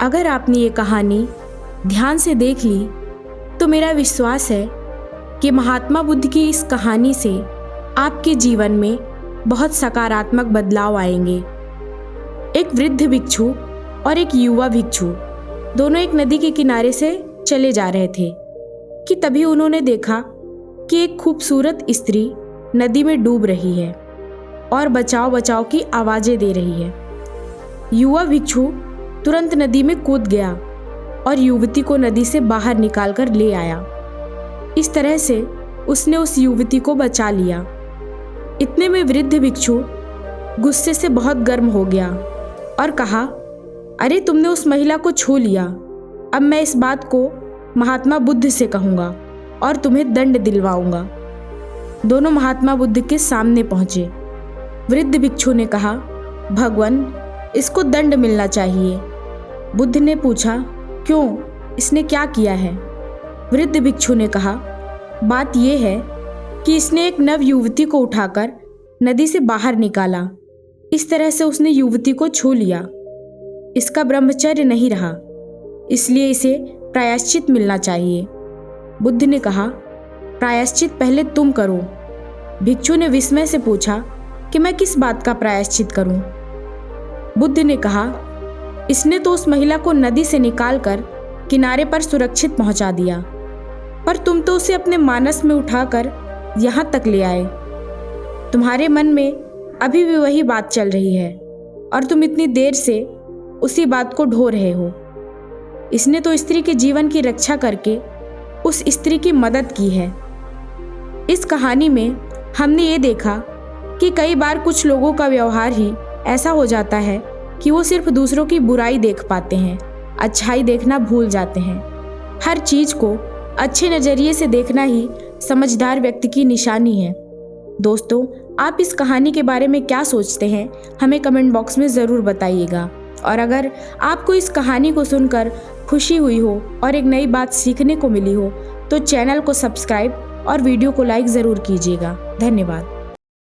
अगर आपने ये कहानी ध्यान से देख ली तो मेरा विश्वास है कि महात्मा बुद्ध की इस कहानी से आपके जीवन में बहुत सकारात्मक बदलाव आएंगे। एक वृद्ध भिक्षु और एक युवा भिक्षु दोनों एक नदी के किनारे से चले जा रहे थे कि तभी उन्होंने देखा कि एक खूबसूरत स्त्री नदी में डूब रही है और बचाओ बचाओ की आवाज़ें दे रही है। युवा भिक्षु तुरंत नदी में कूद गया और युवती को नदी से बाहर निकालकर ले आया। इस तरह से उसने उस युवती को बचा लिया। इतने में वृद्ध भिक्षु गुस्से से बहुत गर्म हो गया और कहा, अरे तुमने उस महिला को छू लिया, अब मैं इस बात को महात्मा बुद्ध से कहूँगा और तुम्हें दंड दिलवाऊंगा। दोनों महात्मा बुद्ध के सामने पहुँचे। वृद्ध भिक्षु ने कहा, भगवान, इसको दंड मिलना चाहिए। बुद्ध ने पूछा, क्यों, इसने क्या किया है? वृद्ध भिक्षु ने कहा, बात यह है कि इसने एक नव युवती को उठाकर नदी से बाहर निकाला। इस तरह से उसने युवती को छू लिया। इसका ब्रह्मचर्य नहीं रहा, इसलिए इसे प्रायश्चित मिलना चाहिए। बुद्ध ने कहा, प्रायश्चित पहले तुम करो। भिक्षु ने विस्मय से पूछा कि मैं किस बात का प्रायश्चित करूं? बुद्ध ने कहा, इसने तो उस महिला को नदी से निकालकर किनारे पर सुरक्षित पहुंचा दिया, पर तुम तो उसे अपने मानस में उठाकर यहां तक ले आए। तुम्हारे मन में अभी भी वही बात चल रही है और तुम इतनी देर से उसी बात को ढो रहे हो। इसने तो स्त्री के जीवन की रक्षा करके उस स्त्री की मदद की है। इस कहानी में हमने ये देखा कि कई बार कुछ लोगों का व्यवहार ही ऐसा हो जाता है कि वो सिर्फ दूसरों की बुराई देख पाते हैं, अच्छाई देखना भूल जाते हैं। हर चीज़ को अच्छे नज़रिए से देखना ही समझदार व्यक्ति की निशानी है। दोस्तों, आप इस कहानी के बारे में क्या सोचते हैं, हमें कमेंट बॉक्स में ज़रूर बताइएगा। और अगर आपको इस कहानी को सुनकर खुशी हुई हो और एक नई बात सीखने को मिली हो तो चैनल को सब्सक्राइब और वीडियो को लाइक ज़रूर कीजिएगा। धन्यवाद।